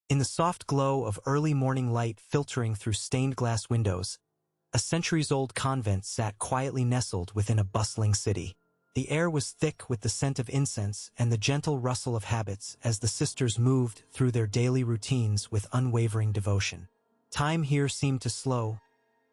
In the soft glow of early morning light filtering through stained glass windows, a centuries-old convent sat quietly nestled within a bustling city. The air was thick with the scent of incense and the gentle rustle of habits as the sisters moved through their daily routines with unwavering devotion. Time here seemed to slow,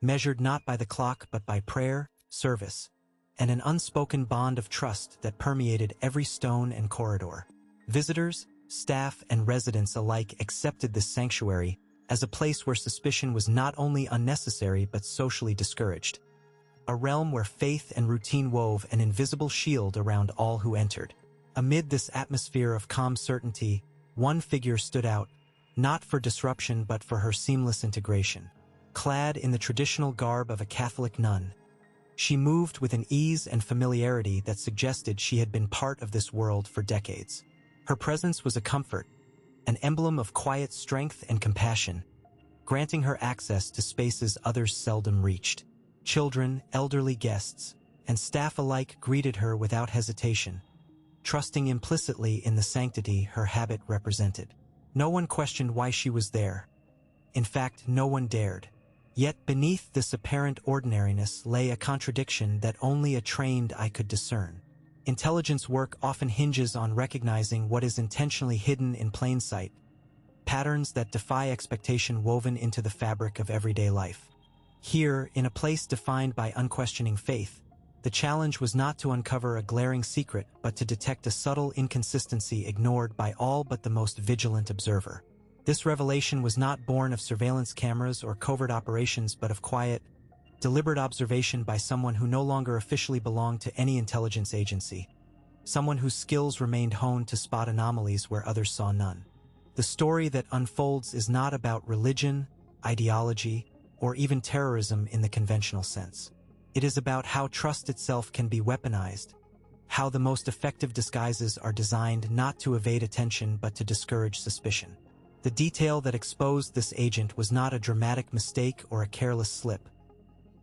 measured not by the clock but by prayer, service, and an unspoken bond of trust that permeated every stone and corridor. Visitors, staff, and residents alike accepted this sanctuary as a place where suspicion was not only unnecessary but socially discouraged. A realm where faith and routine wove an invisible shield around all who entered. Amid this atmosphere of calm certainty, one figure stood out, not for disruption but for her seamless integration. Clad in the traditional garb of a Catholic nun, she moved with an ease and familiarity that suggested she had been part of this world for decades. Her presence was a comfort, an emblem of quiet strength and compassion, granting her access to spaces others seldom reached. Children, elderly guests, and staff alike greeted her without hesitation, trusting implicitly in the sanctity her habit represented. No one questioned why she was there. In fact, no one dared. Yet beneath this apparent ordinariness lay a contradiction that only a trained eye could discern. Intelligence work often hinges on recognizing what is intentionally hidden in plain sight, patterns that defy expectation woven into the fabric of everyday life. Here, in a place defined by unquestioning faith, the challenge was not to uncover a glaring secret but to detect a subtle inconsistency ignored by all but the most vigilant observer. This revelation was not born of surveillance cameras or covert operations but of quiet, deliberate observation by someone who no longer officially belonged to any intelligence agency, someone whose skills remained honed to spot anomalies where others saw none. The story that unfolds is not about religion, ideology, or even terrorism in the conventional sense. It is about how trust itself can be weaponized, how the most effective disguises are designed not to evade attention but to discourage suspicion. The detail that exposed this agent was not a dramatic mistake or a careless slip.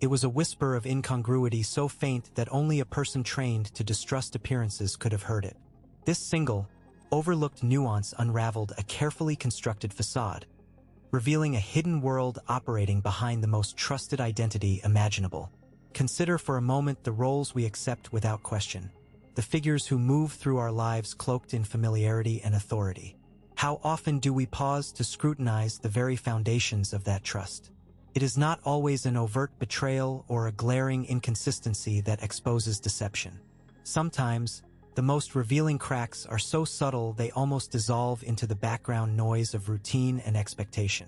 It was a whisper of incongruity so faint that only a person trained to distrust appearances could have heard it. This single, overlooked nuance unraveled a carefully constructed facade, revealing a hidden world operating behind the most trusted identity imaginable. Consider for a moment the roles we accept without question, the figures who move through our lives cloaked in familiarity and authority. How often do we pause to scrutinize the very foundations of that trust? It is not always an overt betrayal or a glaring inconsistency that exposes deception. Sometimes, the most revealing cracks are so subtle they almost dissolve into the background noise of routine and expectation.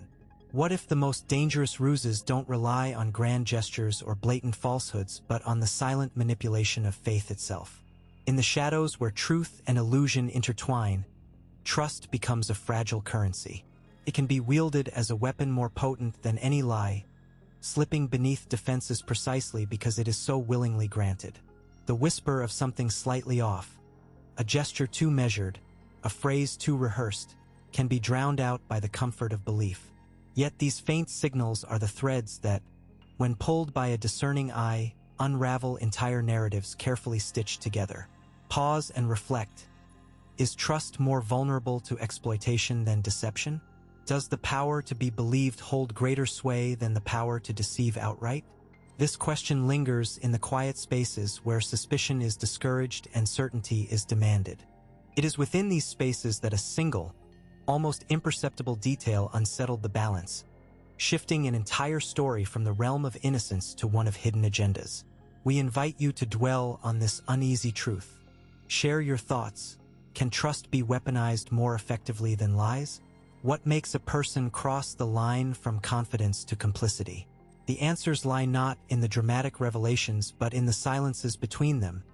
What if the most dangerous ruses don't rely on grand gestures or blatant falsehoods but on the silent manipulation of faith itself? In the shadows where truth and illusion intertwine, trust becomes a fragile currency. It can be wielded as a weapon more potent than any lie, slipping beneath defenses precisely because it is so willingly granted. The whisper of something slightly off, a gesture too measured, a phrase too rehearsed, can be drowned out by the comfort of belief. Yet these faint signals are the threads that, when pulled by a discerning eye, unravel entire narratives carefully stitched together. Pause and reflect. Is trust more vulnerable to exploitation than deception? Does the power to be believed hold greater sway than the power to deceive outright? This question lingers in the quiet spaces where suspicion is discouraged and certainty is demanded. It is within these spaces that a single, almost imperceptible detail unsettled the balance, shifting an entire story from the realm of innocence to one of hidden agendas. We invite you to dwell on this uneasy truth. Share your thoughts. Can trust be weaponized more effectively than lies? What makes a person cross the line from confidence to complicity? The answers lie not in the dramatic revelations but in the silences between them,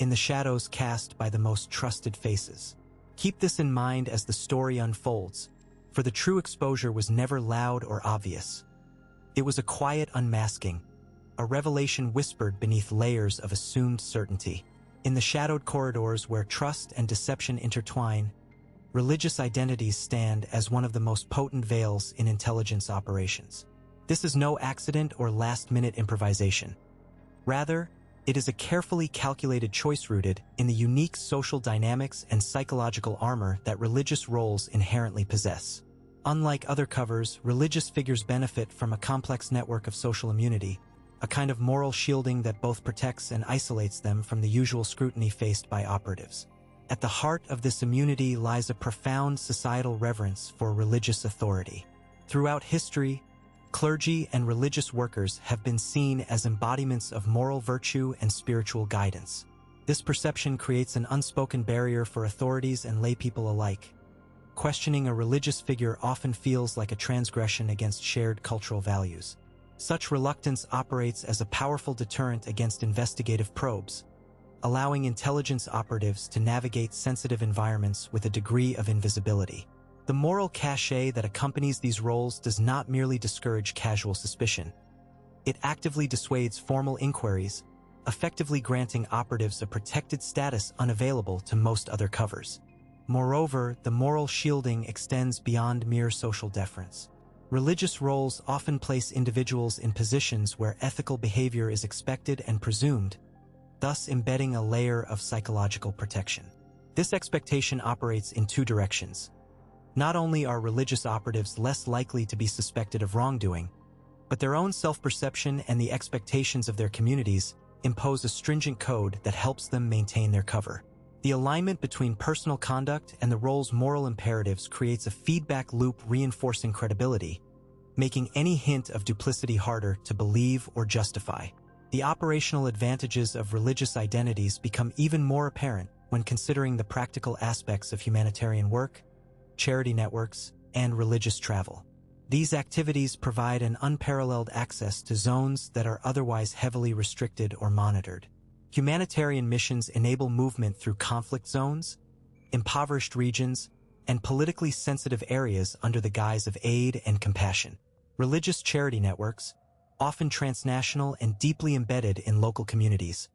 in the shadows cast by the most trusted faces. Keep this in mind as the story unfolds, for the true exposure was never loud or obvious. It was a quiet unmasking, a revelation whispered beneath layers of assumed certainty. In the shadowed corridors where trust and deception intertwine, religious identities stand as one of the most potent veils in intelligence operations. This is no accident or last-minute improvisation. Rather, it is a carefully calculated choice rooted in the unique social dynamics and psychological armor that religious roles inherently possess. Unlike other covers, religious figures benefit from a complex network of social immunity, a kind of moral shielding that both protects and isolates them from the usual scrutiny faced by operatives. At the heart of this immunity lies a profound societal reverence for religious authority. Throughout history, clergy and religious workers have been seen as embodiments of moral virtue and spiritual guidance. This perception creates an unspoken barrier for authorities and laypeople alike. Questioning a religious figure often feels like a transgression against shared cultural values. Such reluctance operates as a powerful deterrent against investigative probes, allowing intelligence operatives to navigate sensitive environments with a degree of invisibility. The moral cachet that accompanies these roles does not merely discourage casual suspicion. It actively dissuades formal inquiries, effectively granting operatives a protected status unavailable to most other covers. Moreover, the moral shielding extends beyond mere social deference. Religious roles often place individuals in positions where ethical behavior is expected and presumed, thus embedding a layer of psychological protection. This expectation operates in two directions. Not only are religious operatives less likely to be suspected of wrongdoing, but their own self-perception and the expectations of their communities impose a stringent code that helps them maintain their cover. The alignment between personal conduct and the role's moral imperatives creates a feedback loop reinforcing credibility, making any hint of duplicity harder to believe or justify. The operational advantages of religious identities become even more apparent when considering the practical aspects of humanitarian work, charity networks, and religious travel. These activities provide an unparalleled access to zones that are otherwise heavily restricted or monitored. Humanitarian missions enable movement through conflict zones, impoverished regions, and politically sensitive areas under the guise of aid and compassion. Religious charity networks, often transnational and deeply embedded in local communities,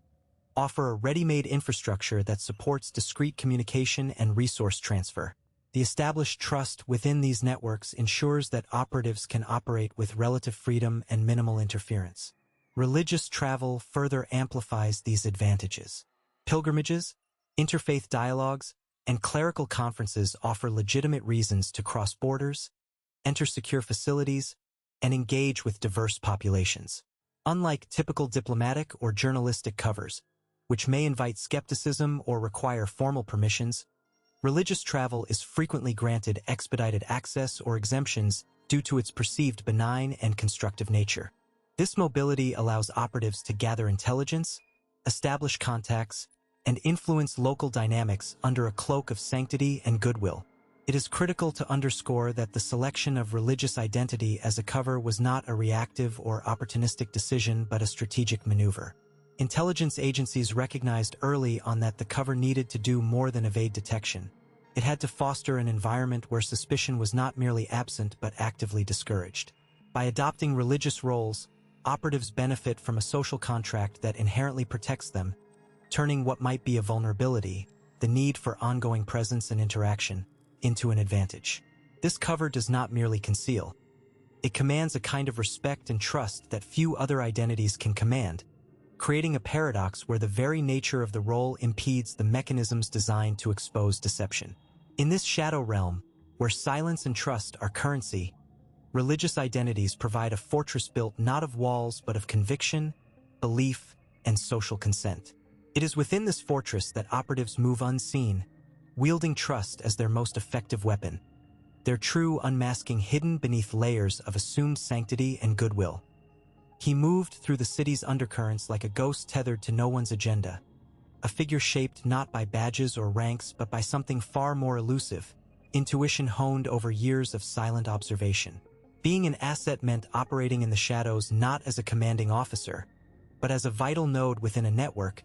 offer a ready-made infrastructure that supports discreet communication and resource transfer. The established trust within these networks ensures that operatives can operate with relative freedom and minimal interference. Religious travel further amplifies these advantages. Pilgrimages, interfaith dialogues, and clerical conferences offer legitimate reasons to cross borders, enter secure facilities, and engage with diverse populations. Unlike typical diplomatic or journalistic covers, which may invite skepticism or require formal permissions, religious travel is frequently granted expedited access or exemptions due to its perceived benign and constructive nature. This mobility allows operatives to gather intelligence, establish contacts, and influence local dynamics under a cloak of sanctity and goodwill. It is critical to underscore that the selection of religious identity as a cover was not a reactive or opportunistic decision but a strategic maneuver. Intelligence agencies recognized early on that the cover needed to do more than evade detection. It had to foster an environment where suspicion was not merely absent but actively discouraged. By adopting religious roles, operatives benefit from a social contract that inherently protects them, turning what might be a vulnerability, the need for ongoing presence and interaction, into an advantage. This cover does not merely conceal. It commands a kind of respect and trust that few other identities can command, creating a paradox where the very nature of the role impedes the mechanisms designed to expose deception. In this shadow realm, where silence and trust are currency, religious identities provide a fortress built not of walls but of conviction, belief, and social consent. It is within this fortress that operatives move unseen, wielding trust as their most effective weapon, their true unmasking hidden beneath layers of assumed sanctity and goodwill. He moved through the city's undercurrents like a ghost tethered to no one's agenda, a figure shaped not by badges or ranks but by something far more elusive, intuition honed over years of silent observation. Being an asset meant operating in the shadows not as a commanding officer, but as a vital node within a network,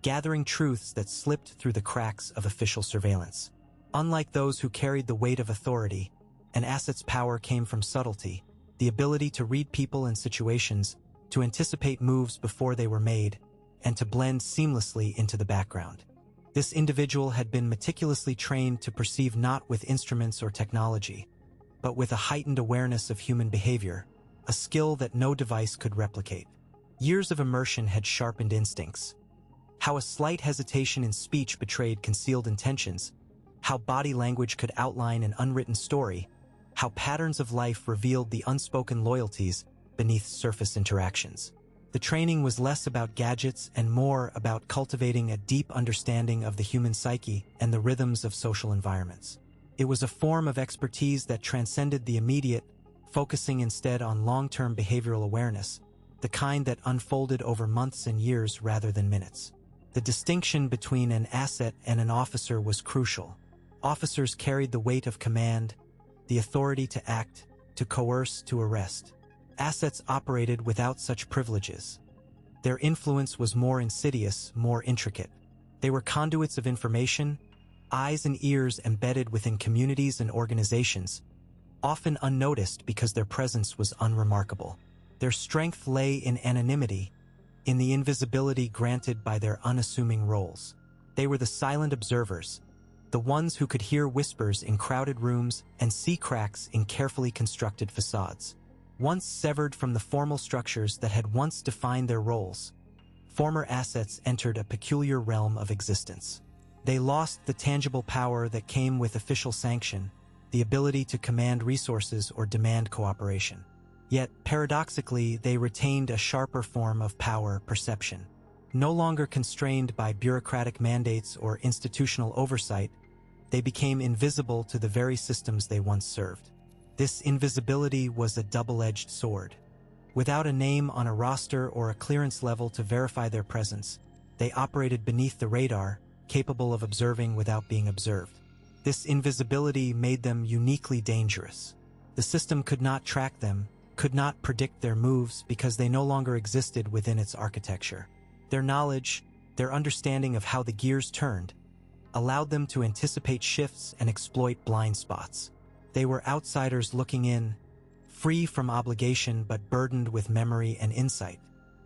gathering truths that slipped through the cracks of official surveillance. Unlike those who carried the weight of authority, an asset's power came from subtlety, the ability to read people and situations, to anticipate moves before they were made, and to blend seamlessly into the background. This individual had been meticulously trained to perceive not with instruments or technology, but with a heightened awareness of human behavior, a skill that no device could replicate. Years of immersion had sharpened instincts. How a slight hesitation in speech betrayed concealed intentions, how body language could outline an unwritten story, how patterns of life revealed the unspoken loyalties beneath surface interactions. The training was less about gadgets and more about cultivating a deep understanding of the human psyche and the rhythms of social environments. It was a form of expertise that transcended the immediate, focusing instead on long-term behavioral awareness, the kind that unfolded over months and years rather than minutes. The distinction between an asset and an officer was crucial. Officers carried the weight of command, the authority to act, to coerce, to arrest. Assets operated without such privileges. Their influence was more insidious, more intricate. They were conduits of information, eyes and ears embedded within communities and organizations, often unnoticed because their presence was unremarkable. Their strength lay in anonymity, in the invisibility granted by their unassuming roles. They were the silent observers, the ones who could hear whispers in crowded rooms and see cracks in carefully constructed facades. Once severed from the formal structures that had once defined their roles, former assets entered a peculiar realm of existence. They lost the tangible power that came with official sanction, the ability to command resources or demand cooperation. Yet, paradoxically, they retained a sharper form of power perception. No longer constrained by bureaucratic mandates or institutional oversight, they became invisible to the very systems they once served. This invisibility was a double-edged sword. Without a name on a roster or a clearance level to verify their presence, they operated beneath the radar, capable of observing without being observed. This invisibility made them uniquely dangerous. The system could not track them, could not predict their moves because they no longer existed within its architecture. Their knowledge, their understanding of how the gears turned, allowed them to anticipate shifts and exploit blind spots. They were outsiders looking in, free from obligation but burdened with memory and insight.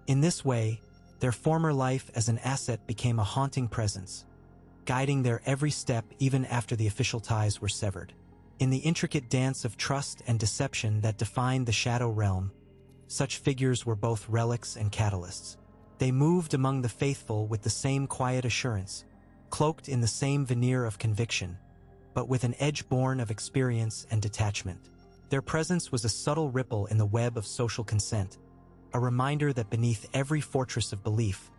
In this way, their former life as an asset became a haunting presence, guiding their every step even after the official ties were severed. In the intricate dance of trust and deception that defined the shadow realm, such figures were both relics and catalysts. They moved among the faithful with the same quiet assurance, cloaked in the same veneer of conviction, but with an edge born of experience and detachment. Their presence was a subtle ripple in the web of social consent, a reminder that beneath every fortress of belief,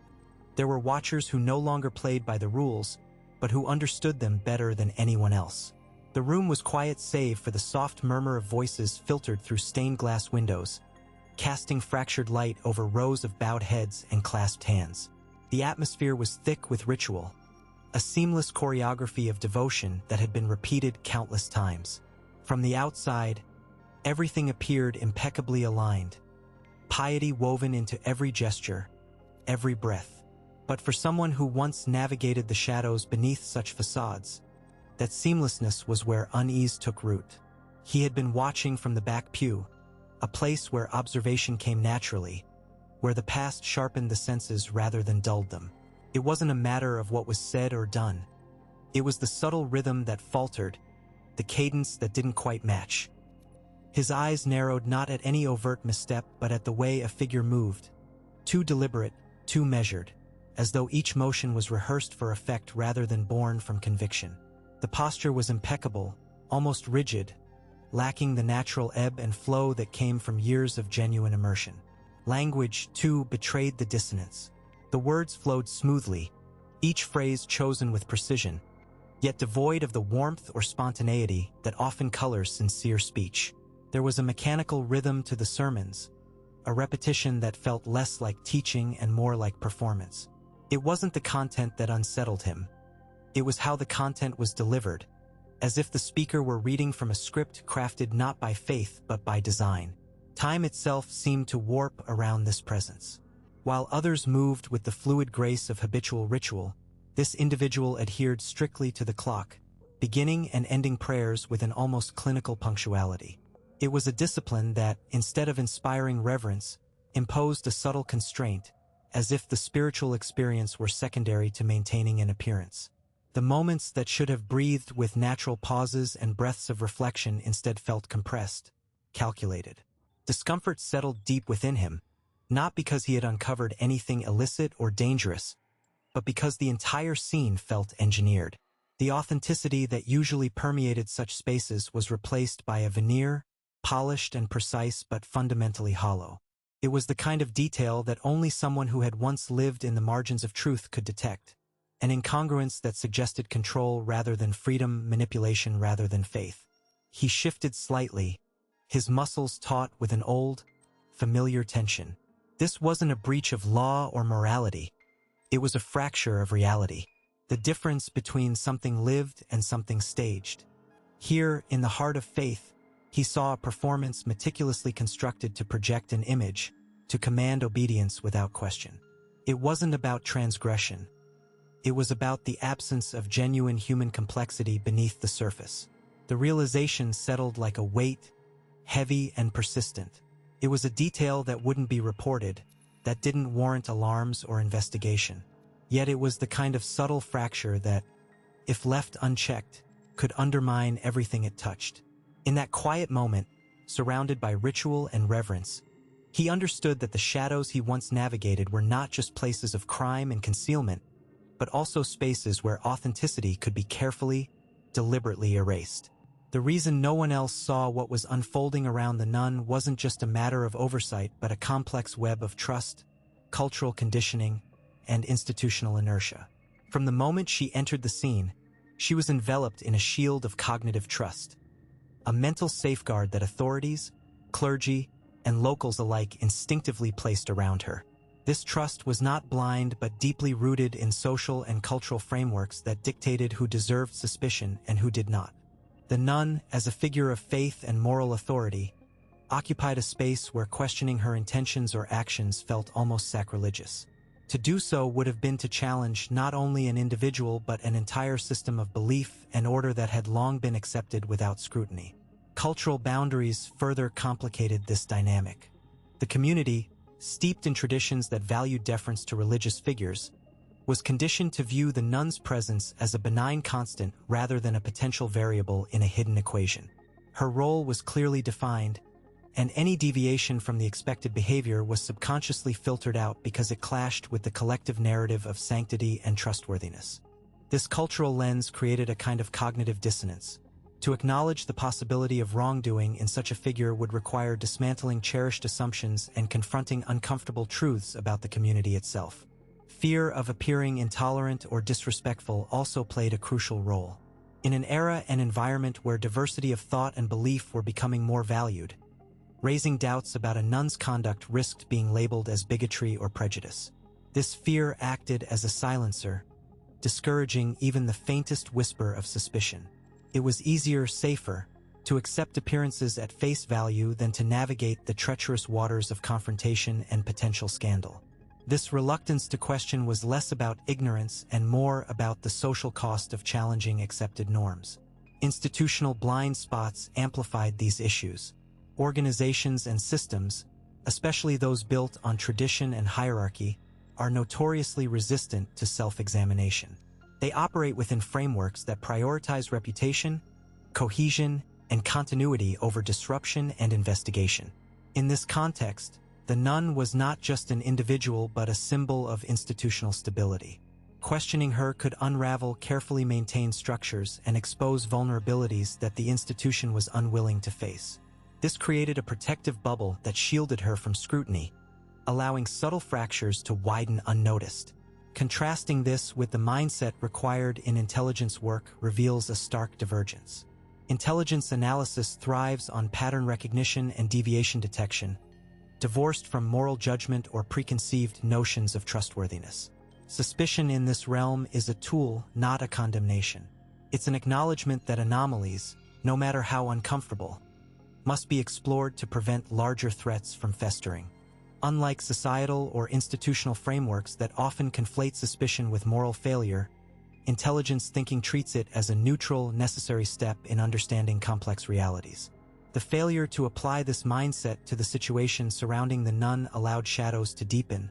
there were watchers who no longer played by the rules, but who understood them better than anyone else. The room was quiet save for the soft murmur of voices filtered through stained glass windows, casting fractured light over rows of bowed heads and clasped hands. The atmosphere was thick with ritual, a seamless choreography of devotion that had been repeated countless times. From the outside, everything appeared impeccably aligned, piety woven into every gesture, every breath. But for someone who once navigated the shadows beneath such facades, that seamlessness was where unease took root. He had been watching from the back pew, a place where observation came naturally, where the past sharpened the senses rather than dulled them. It wasn't a matter of what was said or done. It was the subtle rhythm that faltered, the cadence that didn't quite match. His eyes narrowed not at any overt misstep but at the way a figure moved, too deliberate, too measured, as though each motion was rehearsed for effect rather than born from conviction. The posture was impeccable, almost rigid, lacking the natural ebb and flow that came from years of genuine immersion. Language, too, betrayed the dissonance. The words flowed smoothly, each phrase chosen with precision, yet devoid of the warmth or spontaneity that often colors sincere speech. There was a mechanical rhythm to the sermons, a repetition that felt less like teaching and more like performance. It wasn't the content that unsettled him. It was how the content was delivered, as if the speaker were reading from a script crafted not by faith but by design. Time itself seemed to warp around this presence. While others moved with the fluid grace of habitual ritual, this individual adhered strictly to the clock, beginning and ending prayers with an almost clinical punctuality. It was a discipline that, instead of inspiring reverence, imposed a subtle constraint, as if the spiritual experience were secondary to maintaining an appearance. The moments that should have breathed with natural pauses and breaths of reflection instead felt compressed, calculated. Discomfort settled deep within him, not because he had uncovered anything illicit or dangerous, but because the entire scene felt engineered. The authenticity that usually permeated such spaces was replaced by a veneer, polished and precise but fundamentally hollow. It was the kind of detail that only someone who had once lived in the margins of truth could detect, an incongruence that suggested control rather than freedom, manipulation rather than faith. He shifted slightly, his muscles taut with an old, familiar tension. This wasn't a breach of law or morality. It was a fracture of reality, the difference between something lived and something staged. Here, in the heart of faith, he saw a performance meticulously constructed to project an image, to command obedience without question. It wasn't about transgression. It was about the absence of genuine human complexity beneath the surface. The realization settled like a weight, heavy and persistent. It was a detail that wouldn't be reported, that didn't warrant alarms or investigation. Yet it was the kind of subtle fracture that, if left unchecked, could undermine everything it touched. In that quiet moment, surrounded by ritual and reverence, he understood that the shadows he once navigated were not just places of crime and concealment, but also spaces where authenticity could be carefully, deliberately erased. The reason no one else saw what was unfolding around the nun wasn't just a matter of oversight, but a complex web of trust, cultural conditioning, and institutional inertia. From the moment she entered the scene, she was enveloped in a shield of cognitive trust, a mental safeguard that authorities, clergy, and locals alike instinctively placed around her. This trust was not blind but deeply rooted in social and cultural frameworks that dictated who deserved suspicion and who did not. The nun, as a figure of faith and moral authority, occupied a space where questioning her intentions or actions felt almost sacrilegious. To do so would have been to challenge not only an individual but an entire system of belief and order that had long been accepted without scrutiny. Cultural boundaries further complicated this dynamic. The community, steeped in traditions that valued deference to religious figures, was conditioned to view the nun's presence as a benign constant rather than a potential variable in a hidden equation. Her role was clearly defined, and any deviation from the expected behavior was subconsciously filtered out because it clashed with the collective narrative of sanctity and trustworthiness. This cultural lens created a kind of cognitive dissonance. To acknowledge the possibility of wrongdoing in such a figure would require dismantling cherished assumptions and confronting uncomfortable truths about the community itself. Fear of appearing intolerant or disrespectful also played a crucial role. In an era and environment where diversity of thought and belief were becoming more valued, raising doubts about a nun's conduct risked being labeled as bigotry or prejudice. This fear acted as a silencer, discouraging even the faintest whisper of suspicion. It was easier, safer, to accept appearances at face value than to navigate the treacherous waters of confrontation and potential scandal. This reluctance to question was less about ignorance and more about the social cost of challenging accepted norms. Institutional blind spots amplified these issues. Organizations and systems, especially those built on tradition and hierarchy, are notoriously resistant to self-examination. They operate within frameworks that prioritize reputation, cohesion, and continuity over disruption and investigation. In this context, the nun was not just an individual but a symbol of institutional stability. Questioning her could unravel carefully maintained structures and expose vulnerabilities that the institution was unwilling to face. This created a protective bubble that shielded her from scrutiny, allowing subtle fractures to widen unnoticed. Contrasting this with the mindset required in intelligence work reveals a stark divergence. Intelligence analysis thrives on pattern recognition and deviation detection, divorced from moral judgment or preconceived notions of trustworthiness. Suspicion in this realm is a tool, not a condemnation. It's an acknowledgement that anomalies, no matter how uncomfortable, must be explored to prevent larger threats from festering. Unlike societal or institutional frameworks that often conflate suspicion with moral failure, intelligence thinking treats it as a neutral, necessary step in understanding complex realities. The failure to apply this mindset to the situation surrounding the nun allowed shadows to deepen,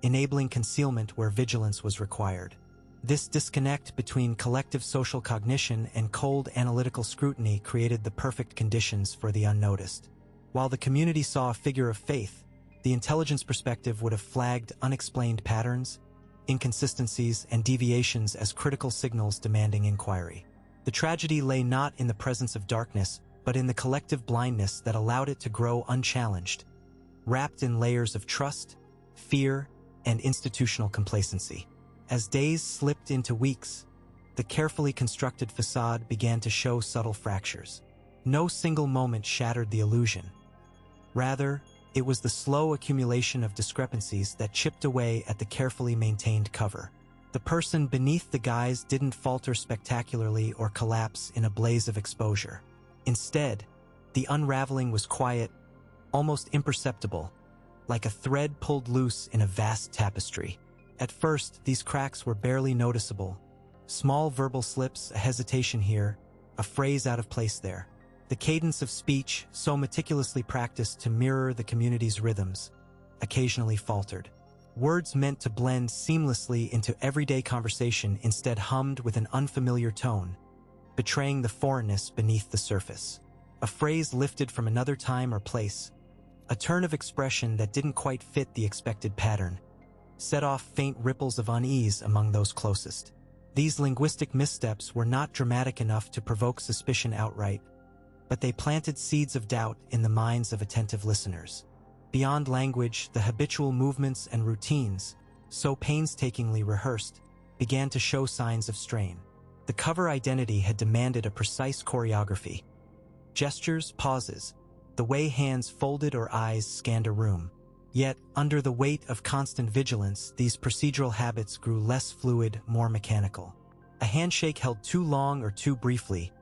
enabling concealment where vigilance was required. This disconnect between collective social cognition and cold analytical scrutiny created the perfect conditions for the unnoticed. While the community saw a figure of faith, the intelligence perspective would have flagged unexplained patterns, inconsistencies, and deviations as critical signals demanding inquiry. The tragedy lay not in the presence of darkness, but in the collective blindness that allowed it to grow unchallenged, wrapped in layers of trust, fear, and institutional complacency. As days slipped into weeks, the carefully constructed facade began to show subtle fractures. No single moment shattered the illusion. Rather, it was the slow accumulation of discrepancies that chipped away at the carefully maintained cover. The person beneath the guise didn't falter spectacularly or collapse in a blaze of exposure. Instead, the unraveling was quiet, almost imperceptible, like a thread pulled loose in a vast tapestry. At first, these cracks were barely noticeable. Small verbal slips, a hesitation here, a phrase out of place there. The cadence of speech, so meticulously practiced to mirror the community's rhythms, occasionally faltered. Words meant to blend seamlessly into everyday conversation instead hummed with an unfamiliar tone, betraying the foreignness beneath the surface. A phrase lifted from another time or place, a turn of expression that didn't quite fit the expected pattern, set off faint ripples of unease among those closest. These linguistic missteps were not dramatic enough to provoke suspicion outright, but they planted seeds of doubt in the minds of attentive listeners. Beyond language, the habitual movements and routines, so painstakingly rehearsed, began to show signs of strain. The cover identity had demanded a precise choreography. Gestures, pauses, the way hands folded or eyes scanned a room. Yet, under the weight of constant vigilance, these procedural habits grew less fluid, more mechanical. A handshake held too long or too briefly,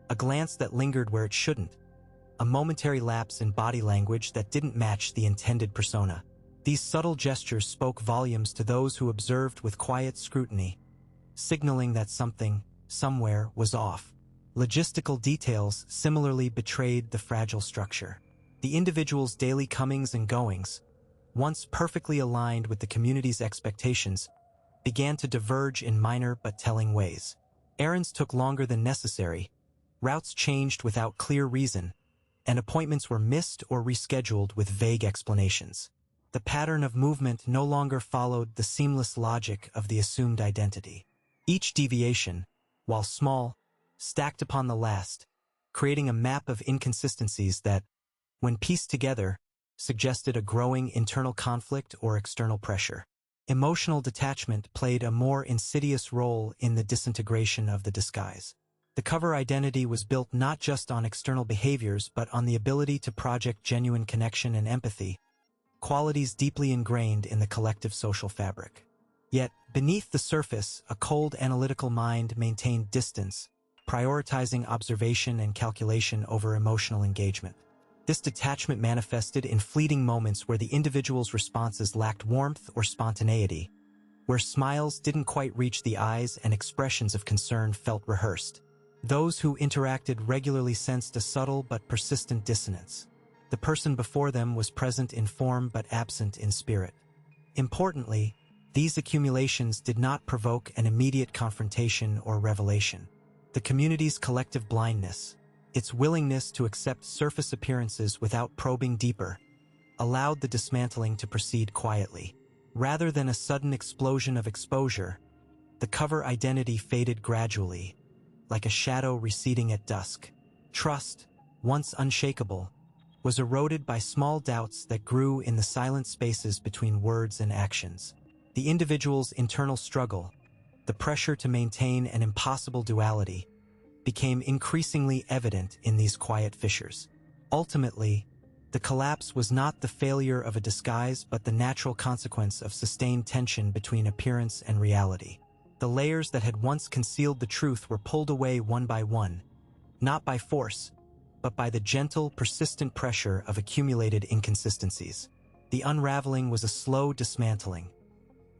a glance that lingered where it shouldn't, a momentary lapse in body language that didn't match the intended persona. These subtle gestures spoke volumes to those who observed with quiet scrutiny, signaling that something, somewhere, was off. Logistical details similarly betrayed the fragile structure. The individual's daily comings and goings, once perfectly aligned with the community's expectations, began to diverge in minor but telling ways. Errands took longer than necessary, routes changed without clear reason, and appointments were missed or rescheduled with vague explanations. The pattern of movement no longer followed the seamless logic of the assumed identity. Each deviation, while small, stacked upon the last, creating a map of inconsistencies that, when pieced together, suggested a growing internal conflict or external pressure. Emotional detachment played a more insidious role in the disintegration of the disguise. The cover identity was built not just on external behaviors but on the ability to project genuine connection and empathy, qualities deeply ingrained in the collective social fabric. Yet, beneath the surface, a cold analytical mind maintained distance, prioritizing observation and calculation over emotional engagement. This detachment manifested in fleeting moments where the individual's responses lacked warmth or spontaneity, where smiles didn't quite reach the eyes and expressions of concern felt rehearsed. Those who interacted regularly sensed a subtle but persistent dissonance. The person before them was present in form but absent in spirit. Importantly, these accumulations did not provoke an immediate confrontation or revelation. The community's collective blindness, its willingness to accept surface appearances without probing deeper, allowed the dismantling to proceed quietly. Rather than a sudden explosion of exposure, the cover identity faded gradually, like a shadow receding at dusk. Trust, once unshakable, was eroded by small doubts that grew in the silent spaces between words and actions. The individual's internal struggle, the pressure to maintain an impossible duality, became increasingly evident in these quiet fissures. Ultimately, the collapse was not the failure of a disguise but the natural consequence of sustained tension between appearance and reality. The layers that had once concealed the truth were pulled away one by one, not by force, but by the gentle, persistent pressure of accumulated inconsistencies. The unraveling was a slow dismantling,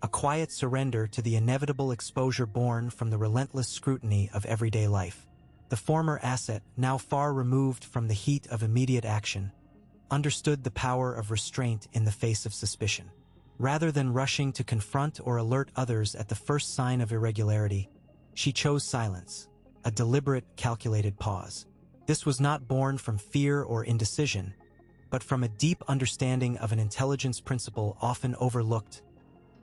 a quiet surrender to the inevitable exposure born from the relentless scrutiny of everyday life. The former asset, now far removed from the heat of immediate action, understood the power of restraint in the face of suspicion. Rather than rushing to confront or alert others at the first sign of irregularity, she chose silence, a deliberate, calculated pause. This was not born from fear or indecision, but from a deep understanding of an intelligence principle often overlooked: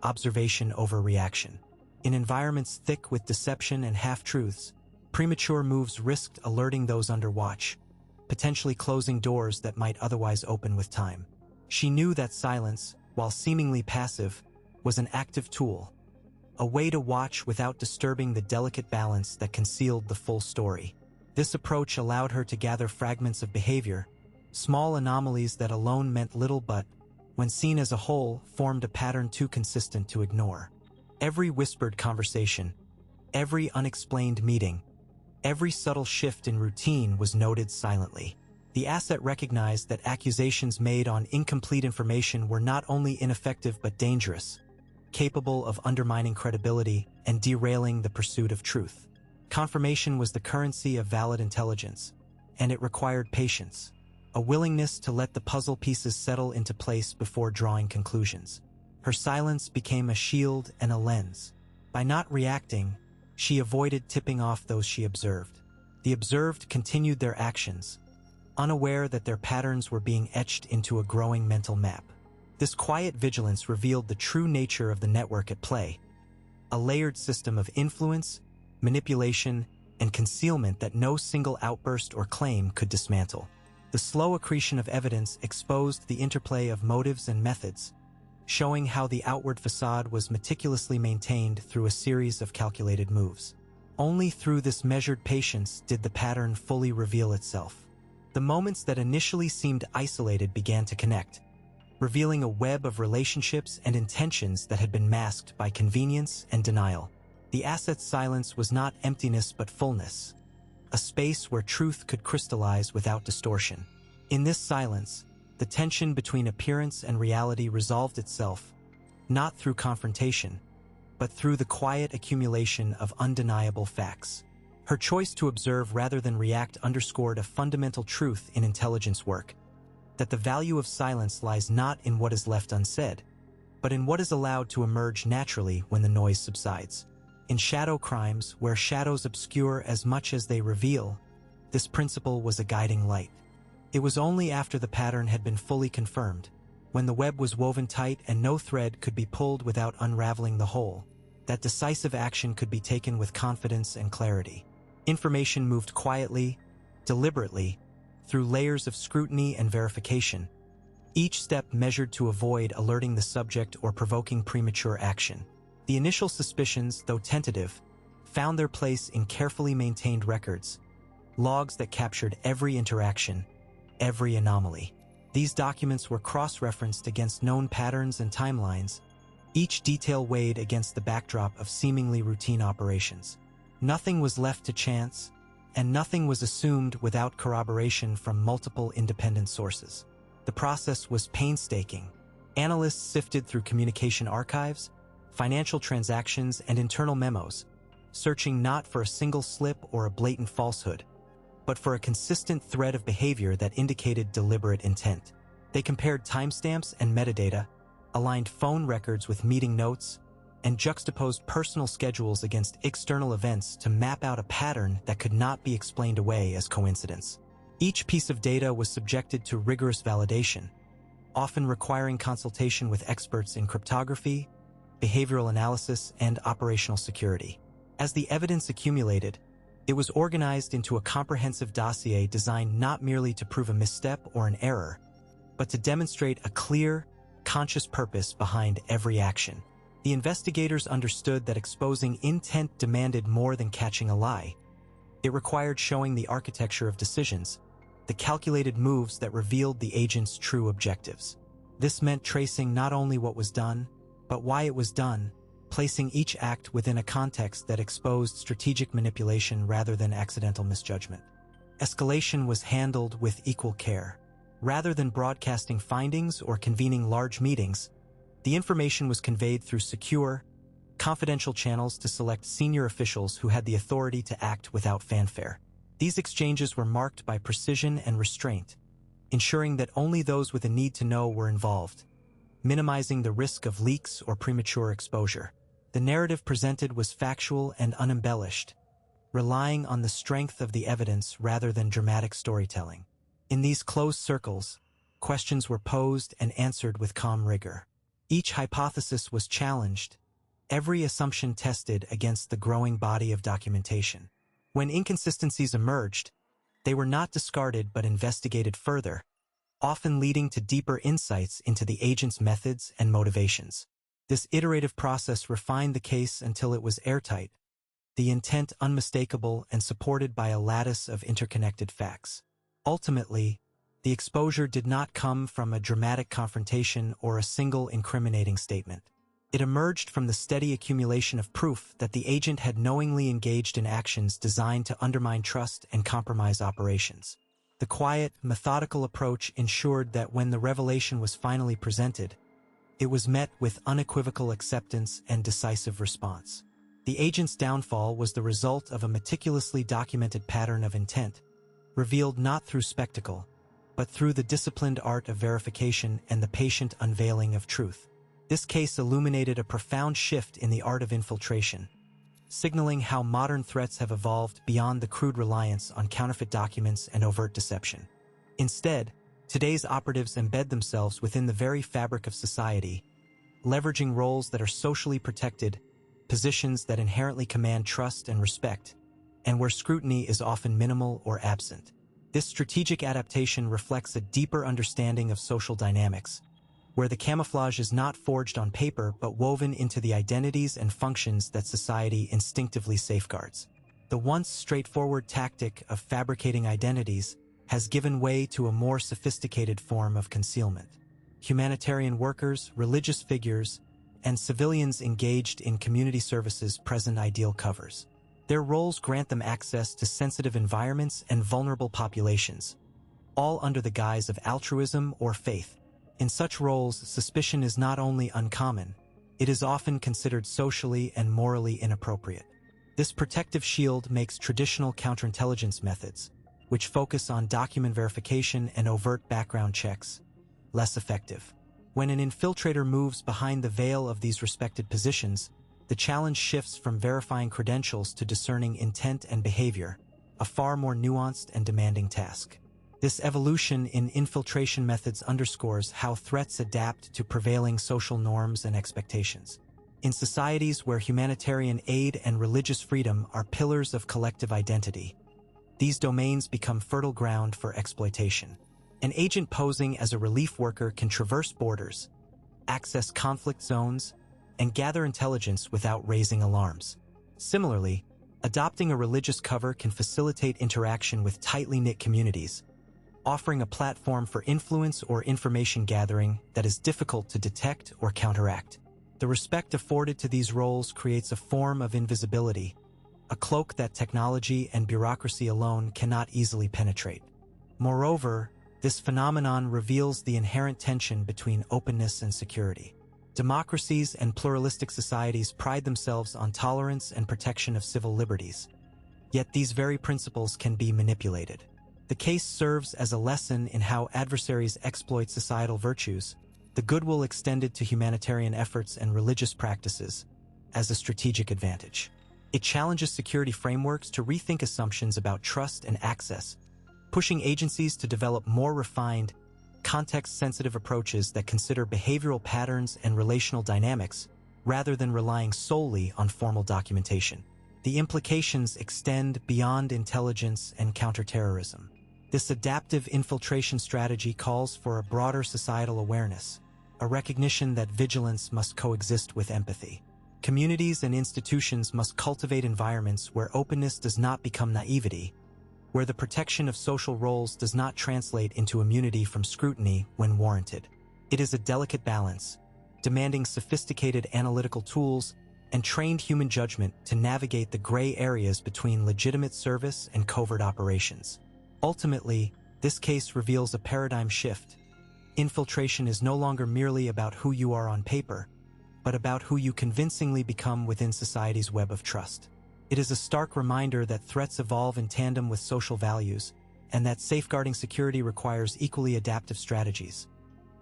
observation over reaction. In environments thick with deception and half-truths, premature moves risked alerting those under watch, potentially closing doors that might otherwise open with time. She knew that silence, while seemingly passive, was an active tool, a way to watch without disturbing the delicate balance that concealed the full story. This approach allowed her to gather fragments of behavior, small anomalies that alone meant little but, when seen as a whole, formed a pattern too consistent to ignore. Every whispered conversation, every unexplained meeting, every subtle shift in routine was noted silently. The asset recognized that accusations made on incomplete information were not only ineffective but dangerous, capable of undermining credibility and derailing the pursuit of truth. Confirmation was the currency of valid intelligence, and it required patience, a willingness to let the puzzle pieces settle into place before drawing conclusions. Her silence became a shield and a lens. By not reacting, she avoided tipping off those she observed. The observed continued their actions, unaware that their patterns were being etched into a growing mental map. This quiet vigilance revealed the true nature of the network at play, a layered system of influence, manipulation, and concealment that no single outburst or claim could dismantle. The slow accretion of evidence exposed the interplay of motives and methods, showing how the outward facade was meticulously maintained through a series of calculated moves. Only through this measured patience did the pattern fully reveal itself. The moments that initially seemed isolated began to connect, revealing a web of relationships and intentions that had been masked by convenience and denial. The asset's silence was not emptiness but fullness, a space where truth could crystallize without distortion. In this silence, the tension between appearance and reality resolved itself, not through confrontation, but through the quiet accumulation of undeniable facts. Her choice to observe rather than react underscored a fundamental truth in intelligence work, that the value of silence lies not in what is left unsaid, but in what is allowed to emerge naturally when the noise subsides. In shadow crimes, where shadows obscure as much as they reveal, this principle was a guiding light. It was only after the pattern had been fully confirmed, when the web was woven tight and no thread could be pulled without unraveling the whole, that decisive action could be taken with confidence and clarity. Information moved quietly, deliberately, through layers of scrutiny and verification, each step measured to avoid alerting the subject or provoking premature action. The initial suspicions, though tentative, found their place in carefully maintained records, logs that captured every interaction, every anomaly. These documents were cross-referenced against known patterns and timelines, each detail weighed against the backdrop of seemingly routine operations. Nothing was left to chance, and nothing was assumed without corroboration from multiple independent sources. The process was painstaking. Analysts sifted through communication archives, financial transactions, and internal memos, searching not for a single slip or a blatant falsehood, but for a consistent thread of behavior that indicated deliberate intent. They compared timestamps and metadata, aligned phone records with meeting notes, and juxtaposed personal schedules against external events to map out a pattern that could not be explained away as coincidence. Each piece of data was subjected to rigorous validation, often requiring consultation with experts in cryptography, behavioral analysis, and operational security. As the evidence accumulated, it was organized into a comprehensive dossier designed not merely to prove a misstep or an error, but to demonstrate a clear, conscious purpose behind every action. The investigators understood that exposing intent demanded more than catching a lie. It required showing the architecture of decisions, the calculated moves that revealed the agent's true objectives. This meant tracing not only what was done, but why it was done, placing each act within a context that exposed strategic manipulation rather than accidental misjudgment. Escalation was handled with equal care. Rather than broadcasting findings or convening large meetings, the information was conveyed through secure, confidential channels to select senior officials who had the authority to act without fanfare. These exchanges were marked by precision and restraint, ensuring that only those with a need to know were involved, minimizing the risk of leaks or premature exposure. The narrative presented was factual and unembellished, relying on the strength of the evidence rather than dramatic storytelling. In these closed circles, questions were posed and answered with calm rigor. Each hypothesis was challenged, every assumption tested against the growing body of documentation. When inconsistencies emerged, they were not discarded but investigated further, often leading to deeper insights into the agent's methods and motivations. This iterative process refined the case until it was airtight, the intent unmistakable and supported by a lattice of interconnected facts. Ultimately, the exposure did not come from a dramatic confrontation or a single incriminating statement. It emerged from the steady accumulation of proof that the agent had knowingly engaged in actions designed to undermine trust and compromise operations. The quiet, methodical approach ensured that when the revelation was finally presented, it was met with unequivocal acceptance and decisive response. The agent's downfall was the result of a meticulously documented pattern of intent, revealed not through spectacle, but through the disciplined art of verification and the patient unveiling of truth. This case illuminated a profound shift in the art of infiltration, signaling how modern threats have evolved beyond the crude reliance on counterfeit documents and overt deception. Instead, today's operatives embed themselves within the very fabric of society, leveraging roles that are socially protected, positions that inherently command trust and respect, and where scrutiny is often minimal or absent. This strategic adaptation reflects a deeper understanding of social dynamics, where the camouflage is not forged on paper but woven into the identities and functions that society instinctively safeguards. The once straightforward tactic of fabricating identities has given way to a more sophisticated form of concealment. Humanitarian workers, religious figures, and civilians engaged in community services present ideal covers. Their roles grant them access to sensitive environments and vulnerable populations, all under the guise of altruism or faith. In such roles, suspicion is not only uncommon, it is often considered socially and morally inappropriate. This protective shield makes traditional counterintelligence methods, which focus on document verification and overt background checks, less effective. When an infiltrator moves behind the veil of these respected positions, the challenge shifts from verifying credentials to discerning intent and behavior, a far more nuanced and demanding task. This evolution in infiltration methods underscores how threats adapt to prevailing social norms and expectations. In societies where humanitarian aid and religious freedom are pillars of collective identity, these domains become fertile ground for exploitation. An agent posing as a relief worker can traverse borders, access conflict zones, and gather intelligence without raising alarms. Similarly, adopting a religious cover can facilitate interaction with tightly knit communities, offering a platform for influence or information gathering that is difficult to detect or counteract. The respect afforded to these roles creates a form of invisibility, a cloak that technology and bureaucracy alone cannot easily penetrate. Moreover, this phenomenon reveals the inherent tension between openness and security. Democracies and pluralistic societies pride themselves on tolerance and protection of civil liberties, yet these very principles can be manipulated. The case serves as a lesson in how adversaries exploit societal virtues, the goodwill extended to humanitarian efforts and religious practices, as a strategic advantage. It challenges security frameworks to rethink assumptions about trust and access, pushing agencies to develop more refined, context-sensitive approaches that consider behavioral patterns and relational dynamics rather than relying solely on formal documentation. The implications extend beyond intelligence and counterterrorism. This adaptive infiltration strategy calls for a broader societal awareness, a recognition that vigilance must coexist with empathy. Communities and institutions must cultivate environments where openness does not become naivety, where the protection of social roles does not translate into immunity from scrutiny when warranted. It is a delicate balance, demanding sophisticated analytical tools and trained human judgment to navigate the gray areas between legitimate service and covert operations. Ultimately, this case reveals a paradigm shift. Infiltration is no longer merely about who you are on paper, but about who you convincingly become within society's web of trust. It is a stark reminder that threats evolve in tandem with social values, and that safeguarding security requires equally adaptive strategies,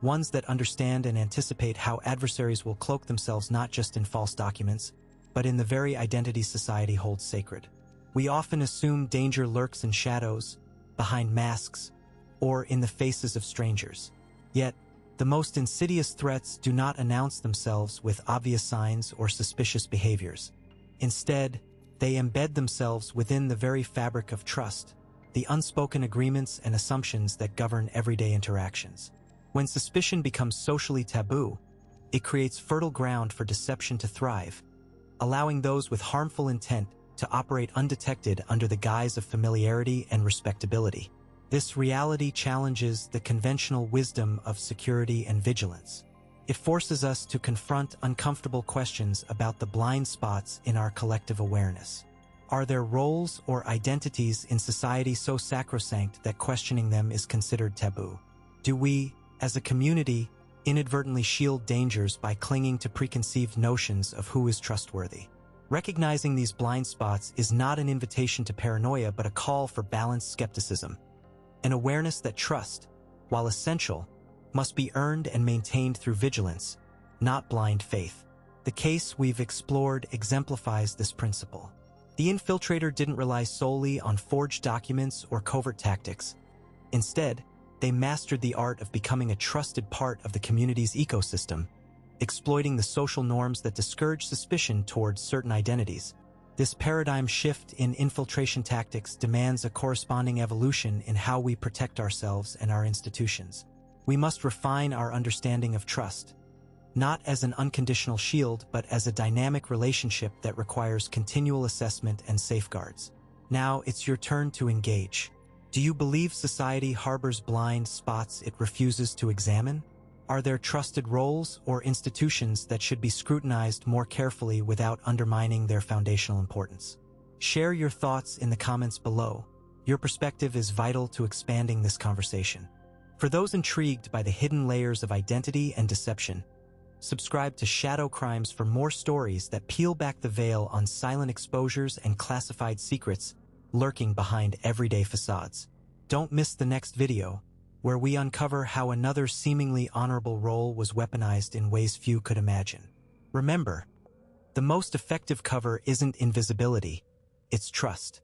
ones that understand and anticipate how adversaries will cloak themselves not just in false documents, but in the very identities society holds sacred. We often assume danger lurks in shadows, behind masks, or in the faces of strangers. Yet, The most insidious threats do not announce themselves with obvious signs or suspicious behaviors. Instead, they embed themselves within the very fabric of trust, the unspoken agreements and assumptions that govern everyday interactions. When suspicion becomes socially taboo, it creates fertile ground for deception to thrive, allowing those with harmful intent to operate undetected under the guise of familiarity and respectability. This reality challenges the conventional wisdom of security and vigilance. It forces us to confront uncomfortable questions about the blind spots in our collective awareness. Are there roles or identities in society so sacrosanct that questioning them is considered taboo? Do we, as a community, inadvertently shield dangers by clinging to preconceived notions of who is trustworthy? Recognizing these blind spots is not an invitation to paranoia but a call for balanced skepticism, an awareness that trust, while essential, must be earned and maintained through vigilance, not blind faith. The case we've explored exemplifies this principle. The infiltrator didn't rely solely on forged documents or covert tactics. Instead, they mastered the art of becoming a trusted part of the community's ecosystem, exploiting the social norms that discourage suspicion towards certain identities. This paradigm shift in infiltration tactics demands a corresponding evolution in how we protect ourselves and our institutions. We must refine our understanding of trust, not as an unconditional shield, but as a dynamic relationship that requires continual assessment and safeguards. Now it's your turn to engage. Do you believe society harbors blind spots it refuses to examine? Are there trusted roles or institutions that should be scrutinized more carefully without undermining their foundational importance? Share your thoughts in the comments below. Your perspective is vital to expanding this conversation. For those intrigued by the hidden layers of identity and deception, subscribe to Shadow Crimes for more stories that peel back the veil on silent exposures and classified secrets lurking behind everyday facades. Don't miss the next video, where we uncover how another seemingly honorable role was weaponized in ways few could imagine. Remember, the most effective cover isn't invisibility, it's trust.